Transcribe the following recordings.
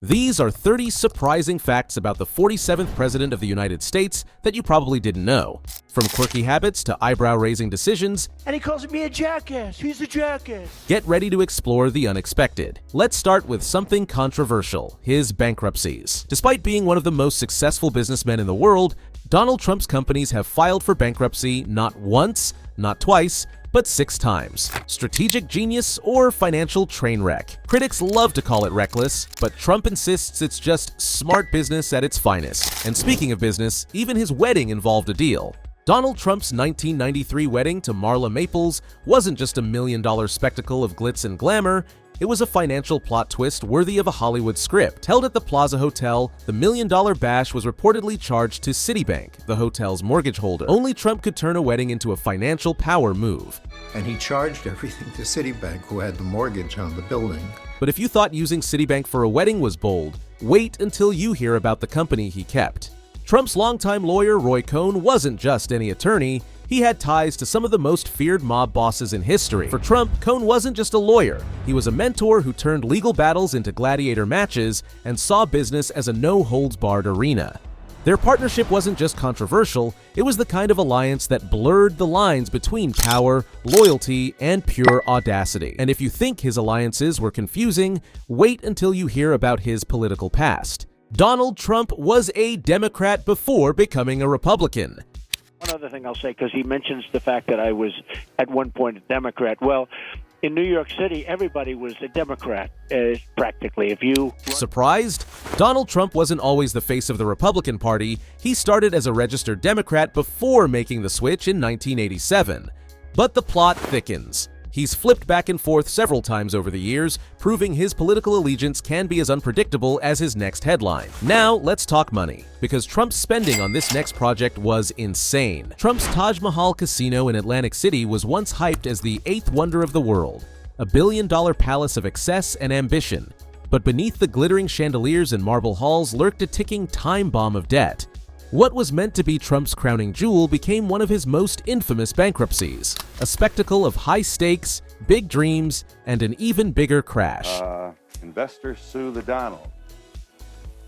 These are 30 surprising facts about the 47th President of the United States that you probably didn't know. From quirky habits to eyebrow-raising decisions, and he calls me a jackass. He's a jackass. Get ready to explore the unexpected. Let's start with something controversial, his bankruptcies. Despite being one of the most successful businessmen in the world, Donald Trump's companies have filed for bankruptcy not once, not twice, but 6 times. Strategic genius or financial train wreck? Critics love to call it reckless, but Trump insists it's just smart business at its finest. And speaking of business, even his wedding involved a deal. Donald Trump's 1993 wedding to Marla Maples wasn't just a $1 million spectacle of glitz and glamour. It was a financial plot twist worthy of a Hollywood script. Held at the Plaza Hotel, the $1 million bash was reportedly charged to Citibank, the hotel's mortgage holder. Only Trump could turn a wedding into a financial power move. And he charged everything to Citibank, who had the mortgage on the building. But if you thought using Citibank for a wedding was bold, wait until you hear about the company he kept. Trump's longtime lawyer, Roy Cohn, wasn't just any attorney. He had ties to some of the most feared mob bosses in history. For Trump, Cohn wasn't just a lawyer. He was a mentor who turned legal battles into gladiator matches and saw business as a no-holds-barred arena. Their partnership wasn't just controversial, it was the kind of alliance that blurred the lines between power, loyalty, and pure audacity. And if you think his alliances were confusing, wait until you hear about his political past. Donald Trump was a Democrat before becoming a Republican. One other thing I'll say, because he mentions the fact that I was at one point a Democrat. Well, in New York City, everybody was a Democrat, practically. If you... Surprised? Donald Trump wasn't always the face of the Republican Party. He started as a registered Democrat before making the switch in 1987. But the plot thickens. He's flipped back and forth several times over the years, proving his political allegiance can be as unpredictable as his next headline. Now, let's talk money, because Trump's spending on this next project was insane. Trump's Taj Mahal casino in Atlantic City was once hyped as the 8th wonder of the world, a billion-dollar palace of excess and ambition. But beneath the glittering chandeliers and marble halls lurked a ticking time bomb of debt. What was meant to be Trump's crowning jewel became one of his most infamous bankruptcies, a spectacle of high stakes, big dreams, and an even bigger crash. Investors sue the Donald.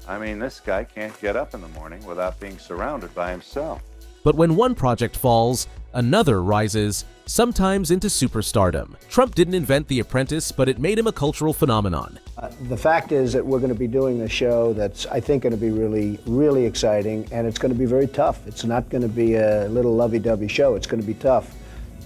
I mean, this guy can't get up in the morning without being surrounded by himself. But when one project falls, another rises, sometimes into superstardom. Trump didn't invent The Apprentice, but it made him a cultural phenomenon. The fact is that we're going to be doing a show that's, I think, going to be really, really exciting, and it's going to be very tough. It's not going to be a little lovey-dovey show. It's going to be tough,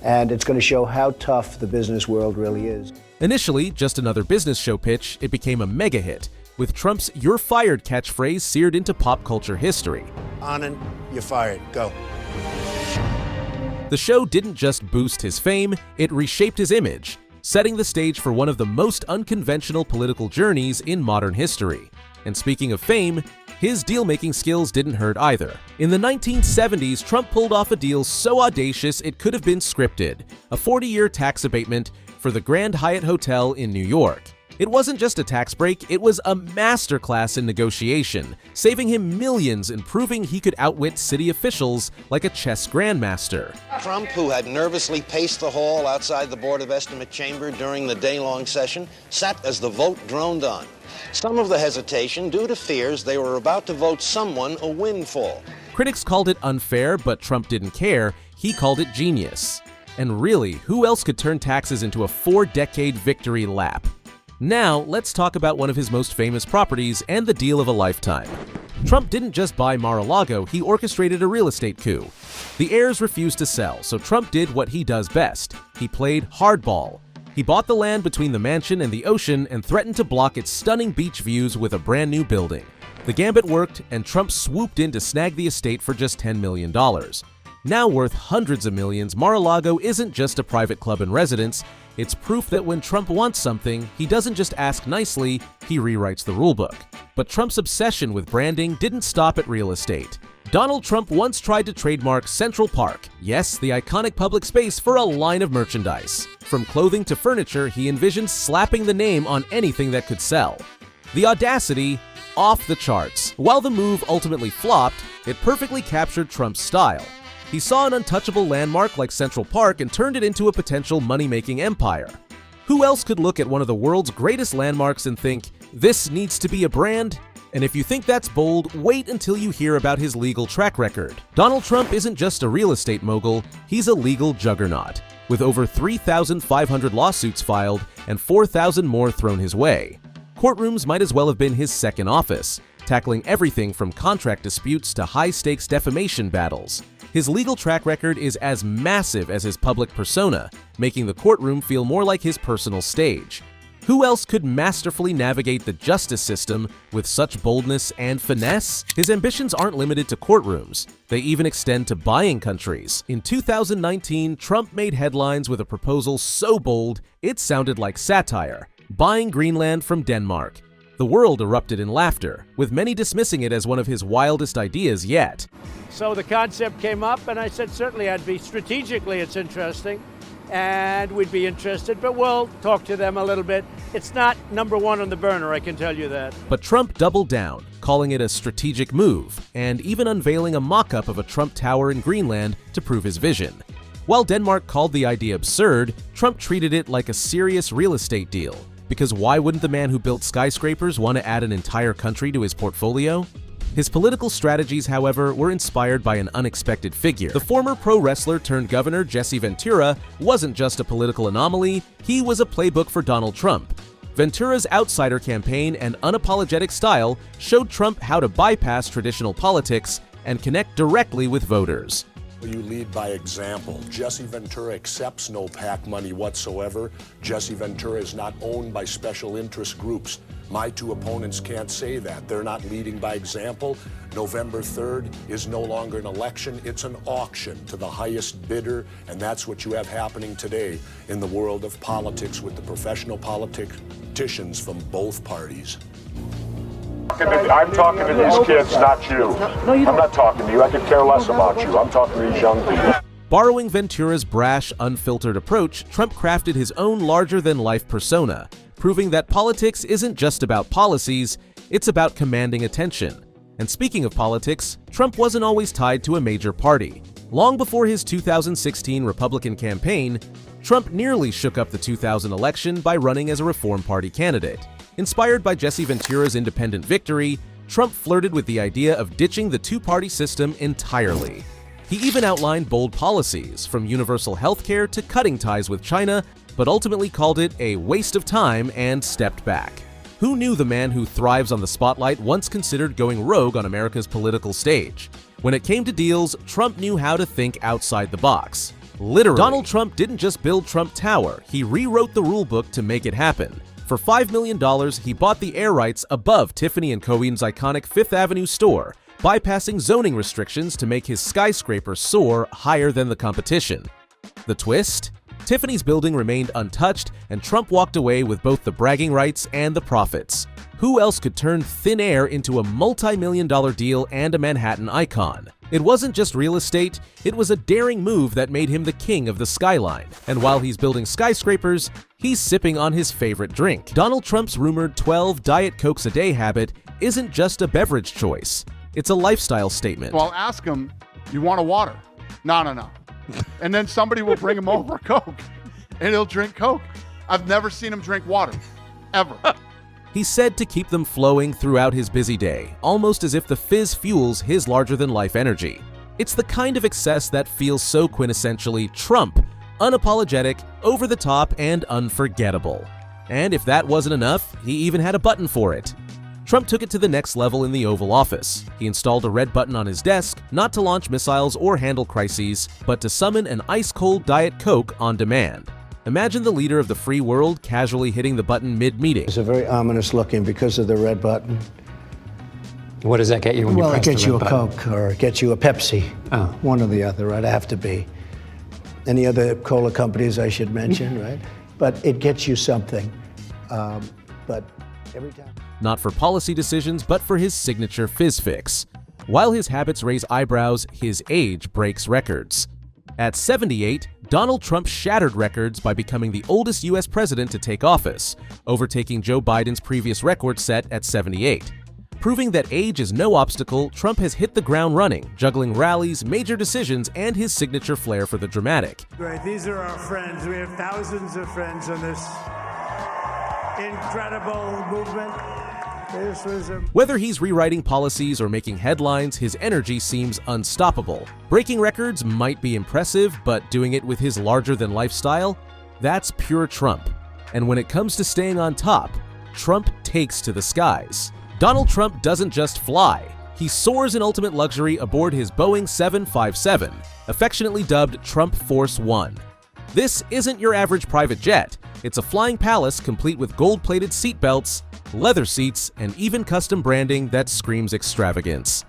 and it's going to show how tough the business world really is. Initially, just another business show pitch, it became a mega hit, with Trump's "You're fired" catchphrase seared into pop culture history. Anand, you're fired. Go. The show didn't just boost his fame, it reshaped his image, setting the stage for one of the most unconventional political journeys in modern history. And speaking of fame, his deal-making skills didn't hurt either. In the 1970s, Trump pulled off a deal so audacious it could have been scripted, a 40-year tax abatement for the Grand Hyatt Hotel in New York. It wasn't just a tax break, it was a masterclass in negotiation, saving him millions and proving he could outwit city officials like a chess grandmaster. Trump, who had nervously paced the hall outside the Board of Estimate chamber during the day-long session, sat as the vote droned on. Some of the hesitation due to fears they were about to vote someone a windfall. Critics called it unfair, but Trump didn't care. He called it genius. And really, who else could turn taxes into a 4-decade victory lap? Now, let's talk about one of his most famous properties and the deal of a lifetime. Trump didn't just buy Mar-a-Lago, he orchestrated a real estate coup. The heirs refused to sell, so Trump did what he does best. He played hardball. He bought the land between the mansion and the ocean and threatened to block its stunning beach views with a brand new building. The gambit worked, and Trump swooped in to snag the estate for just $10 million. Now worth hundreds of millions, Mar-a-Lago isn't just a private club and residence. It's proof that when Trump wants something, he doesn't just ask nicely, he rewrites the rulebook. But Trump's obsession with branding didn't stop at real estate. Donald Trump once tried to trademark Central Park, yes, the iconic public space, for a line of merchandise. From clothing to furniture, he envisioned slapping the name on anything that could sell. The audacity, off the charts. While the move ultimately flopped, it perfectly captured Trump's style. He saw an untouchable landmark like Central Park and turned it into a potential money-making empire. Who else could look at one of the world's greatest landmarks and think, This needs to be a brand? And if you think that's bold, wait until you hear about his legal track record. Donald Trump isn't just a real estate mogul, he's a legal juggernaut, with over 3,500 lawsuits filed and 4,000 more thrown his way. Courtrooms might as well have been his second office, tackling everything from contract disputes to high-stakes defamation battles. His legal track record is as massive as his public persona, making the courtroom feel more like his personal stage. Who else could masterfully navigate the justice system with such boldness and finesse? His ambitions aren't limited to courtrooms. They even extend to buying countries. In 2019, Trump made headlines with a proposal so bold, it sounded like satire: buying Greenland from Denmark. The world erupted in laughter, with many dismissing it as one of his wildest ideas yet. So the concept came up, and I said certainly strategically it's interesting, and we'd be interested, but we'll talk to them a little bit. It's not number one on the burner, I can tell you that. But Trump doubled down, calling it a strategic move, and even unveiling a mock-up of a Trump Tower in Greenland to prove his vision. While Denmark called the idea absurd, Trump treated it like a serious real estate deal. Because why wouldn't the man who built skyscrapers want to add an entire country to his portfolio? His political strategies, however, were inspired by an unexpected figure. The former pro wrestler turned governor Jesse Ventura wasn't just a political anomaly, he was a playbook for Donald Trump. Ventura's outsider campaign and unapologetic style showed Trump how to bypass traditional politics and connect directly with voters. You lead by example. Jesse Ventura accepts no PAC money whatsoever. Jesse Ventura is not owned by special interest groups. My two opponents can't say that. They're not leading by example. November 3rd is no longer an election, it's an auction to the highest bidder, and that's what you have happening today in the world of politics with the professional politicians from both parties. I'm talking to these kids, not you. I'm not talking to you. I could care less about you. I'm talking to these young people. Borrowing Ventura's brash, unfiltered approach, Trump crafted his own larger-than-life persona, proving that politics isn't just about policies, it's about commanding attention. And speaking of politics, Trump wasn't always tied to a major party. Long before his 2016 Republican campaign, Trump nearly shook up the 2000 election by running as a Reform Party candidate. Inspired by Jesse Ventura's independent victory, Trump flirted with the idea of ditching the two-party system entirely. He even outlined bold policies, from universal health care to cutting ties with China, but ultimately called it a waste of time and stepped back. Who knew the man who thrives on the spotlight once considered going rogue on America's political stage? When it came to deals, Trump knew how to think outside the box. Literally. Donald Trump didn't just build Trump Tower, he rewrote the rulebook to make it happen. For $5 million, he bought the air rights above Tiffany & Co.'s iconic Fifth Avenue store, bypassing zoning restrictions to make his skyscraper soar higher than the competition. The twist? Tiffany's building remained untouched, and Trump walked away with both the bragging rights and the profits. Who else could turn thin air into a multi-million-dollar deal and a Manhattan icon? It wasn't just real estate, it was a daring move that made him the king of the skyline. And while he's building skyscrapers, he's sipping on his favorite drink. Donald Trump's rumored 12 Diet Cokes a day habit isn't just a beverage choice. It's a lifestyle statement. Well, I'll ask him, you want a water? No. And then somebody will bring him over a Coke, and he'll drink Coke. I've never seen him drink water, ever. He's said to keep them flowing throughout his busy day, almost as if the fizz fuels his larger-than-life energy. It's the kind of excess that feels so quintessentially Trump, unapologetic, over-the-top, and unforgettable. And if that wasn't enough, he even had a button for it. Trump took it to the next level in the Oval Office. He installed a red button on his desk, not to launch missiles or handle crises, but to summon an ice-cold Diet Coke on demand. Imagine the leader of the free world casually hitting the button mid-meeting. It's a very ominous looking because of the red button. What does that get you when you press the red button? Well, it gets you a Coke or it gets you a Pepsi. Oh. One or the other, right? I have to be. Any other cola companies I should mention, right? But it gets you something. But every time. Not for policy decisions, but for his signature fizz fix. While his habits raise eyebrows, his age breaks records. At 78, Donald Trump shattered records by becoming the oldest U.S. president to take office, overtaking Joe Biden's previous record set at 78. Proving that age is no obstacle, Trump has hit the ground running, juggling rallies, major decisions, and his signature flair for the dramatic. Great, these are our friends. We have thousands of friends on this incredible movement. Whether he's rewriting policies or making headlines, his energy seems unstoppable. Breaking records might be impressive, but doing it with his larger-than-life style? That's pure Trump. And when it comes to staying on top, Trump takes to the skies. Donald Trump doesn't just fly. He soars in ultimate luxury aboard his Boeing 757, affectionately dubbed Trump Force One. This isn't your average private jet. It's a flying palace complete with gold-plated seatbelts, leather seats, and even custom branding that screams extravagance.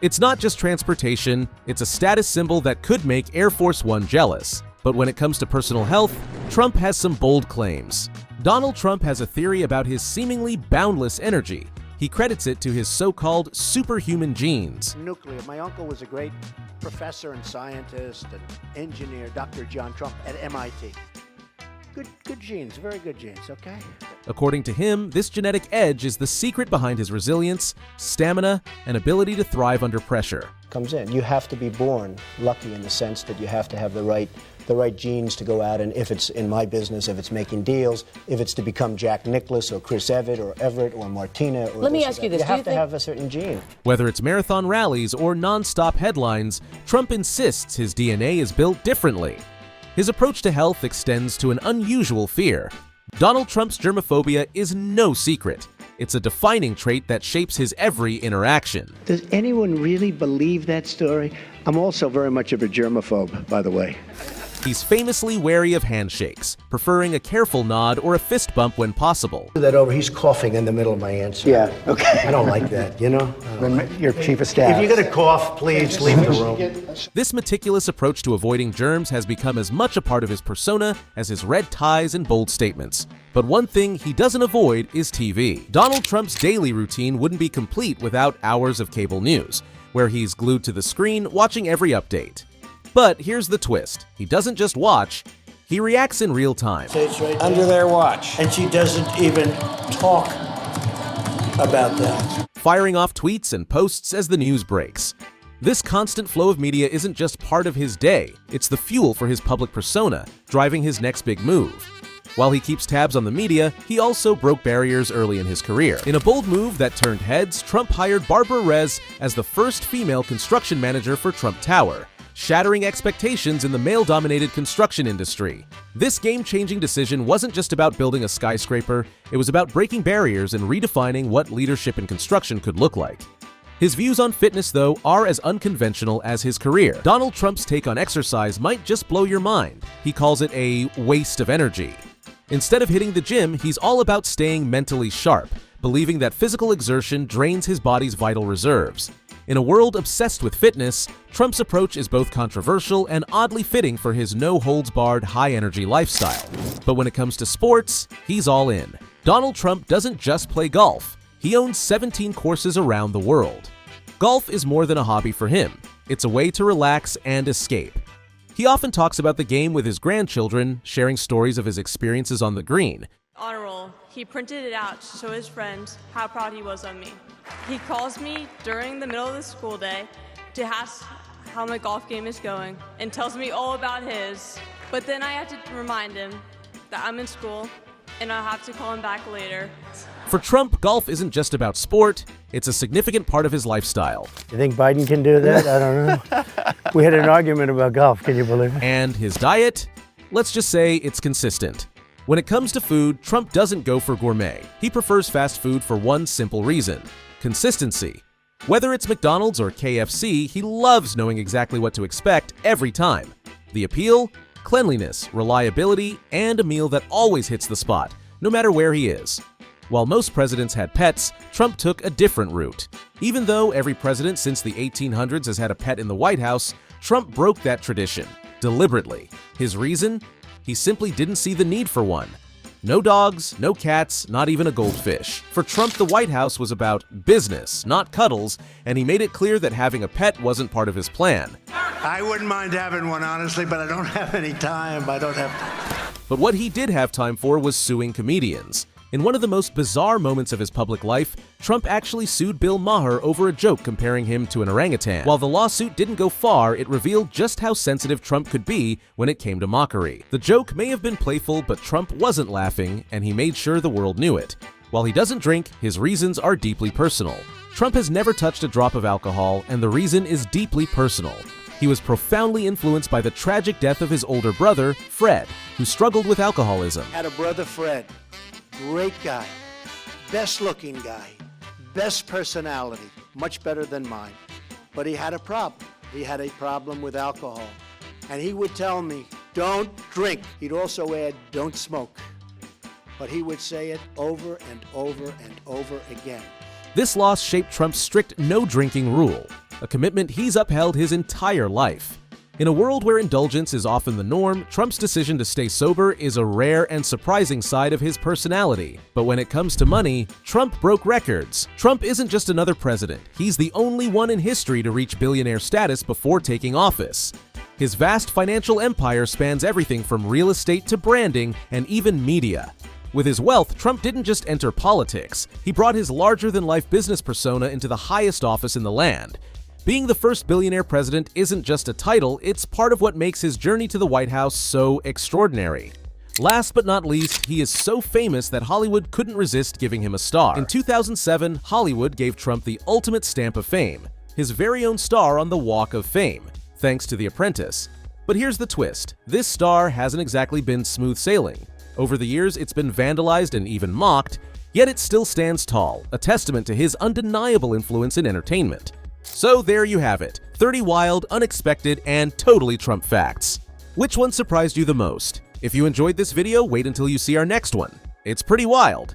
It's not just transportation, it's a status symbol that could make Air Force One jealous. But when it comes to personal health, Trump has some bold claims. Donald Trump has a theory about his seemingly boundless energy. He credits it to his so-called superhuman genes. Nuclear. My uncle was a great professor and scientist and engineer, Dr. John Trump at MIT. Good genes, very good genes, okay? According to him, this genetic edge is the secret behind his resilience, stamina, and ability to thrive under pressure. Comes in. You have to be born lucky in the sense that you have to have the right genes to go out, and if it's in my business, if it's making deals, if it's to become Jack Nicklaus or Chris Evert or Everett or Martina or Let me ask you this. You have to have a certain gene. Whether it's marathon rallies or non-stop headlines, Trump insists his DNA is built differently. His approach to health extends to an unusual fear. Donald Trump's germophobia is no secret. It's a defining trait that shapes his every interaction. Does anyone really believe that story? I'm also very much of a germaphobe, by the way. He's famously wary of handshakes, preferring a careful nod or a fist bump when possible. That over, he's coughing in the middle of my answer. Yeah, okay. I don't like that, you know? Your chief of staff. If you're going to cough, please leave the room. This meticulous approach to avoiding germs has become as much a part of his persona as his red ties and bold statements. But one thing he doesn't avoid is TV. Donald Trump's daily routine wouldn't be complete without hours of cable news, where he's glued to the screen watching every update. But here's the twist. He doesn't just watch, he reacts in real time. Under their watch. And she doesn't even talk about that. Firing off tweets and posts as the news breaks. This constant flow of media isn't just part of his day, it's the fuel for his public persona, driving his next big move. While he keeps tabs on the media, he also broke barriers early in his career. In a bold move that turned heads, Trump hired Barbara Rez as the first female construction manager for Trump Tower, shattering expectations in the male-dominated construction industry. This game-changing decision wasn't just about building a skyscraper, it was about breaking barriers and redefining what leadership in construction could look like. His views on fitness, though, are as unconventional as his career. Donald Trump's take on exercise might just blow your mind. He calls it a waste of energy. Instead of hitting the gym, he's all about staying mentally sharp, believing that physical exertion drains his body's vital reserves. In a world obsessed with fitness, Trump's approach is both controversial and oddly fitting for his no-holds-barred, high-energy lifestyle. But when it comes to sports, he's all in. Donald Trump doesn't just play golf. He owns 17 courses around the world. Golf is more than a hobby for him. It's a way to relax and escape. He often talks about the game with his grandchildren, sharing stories of his experiences on the green. Honor roll, he printed it out to show his friends how proud he was of me. He calls me during the middle of the school day to ask how my golf game is going and tells me all about his. But then I have to remind him that I'm in school and I'll have to call him back later. For Trump, golf isn't just about sport, it's a significant part of his lifestyle. You think Biden can do that? I don't know. We had an argument about golf, can you believe it? And his diet? Let's just say it's consistent. When it comes to food, Trump doesn't go for gourmet. He prefers fast food for one simple reason: consistency. Whether it's McDonald's or KFC, he loves knowing exactly what to expect every time. The appeal? Cleanliness, reliability, and a meal that always hits the spot, no matter where he is. While most presidents had pets, Trump took a different route. Even though every president since the 1800s has had a pet in the White House, Trump broke that tradition, deliberately. His reason? He simply didn't see the need for one. No dogs, no cats, not even a goldfish. For Trump, the White House was about business, not cuddles, and he made it clear that having a pet wasn't part of his plan. I wouldn't mind having one, honestly, but I don't have any time. I don't have time. But what he did have time for was suing comedians. In one of the most bizarre moments of his public life, Trump actually sued Bill Maher over a joke comparing him to an orangutan. While the lawsuit didn't go far, it revealed just how sensitive Trump could be when it came to mockery. The joke may have been playful, but Trump wasn't laughing, and he made sure the world knew it. While he doesn't drink, his reasons are deeply personal. Trump has never touched a drop of alcohol, and the reason is deeply personal. He was profoundly influenced by the tragic death of his older brother, Fred, who struggled with alcoholism. Had a brother, Fred. Great guy. Best looking guy. Best personality. Much better than mine. But he had a problem. He had a problem with alcohol. And he would tell me, don't drink. He'd also add, don't smoke. But he would say it over and over and over again. This loss shaped Trump's strict no-drinking rule, a commitment he's upheld his entire life. In a world where indulgence is often the norm, Trump's decision to stay sober is a rare and surprising side of his personality. But when it comes to money, Trump broke records. Trump isn't just another president. He's the only one in history to reach billionaire status before taking office. His vast financial empire spans everything from real estate to branding and even media. With his wealth, Trump didn't just enter politics. He brought his larger-than-life business persona into the highest office in the land. Being the first billionaire president isn't just a title, it's part of what makes his journey to the White House so extraordinary. Last but not least, he is so famous that Hollywood couldn't resist giving him a star. In 2007, Hollywood gave Trump the ultimate stamp of fame, his very own star on the Walk of Fame, thanks to The Apprentice. But here's the twist. This star hasn't exactly been smooth sailing. Over the years, it's been vandalized and even mocked, yet it still stands tall, a testament to his undeniable influence in entertainment. So there you have it, 30 wild, unexpected, and totally Trump facts. Which one surprised you the most? If you enjoyed this video, wait until you see our next one. It's pretty wild.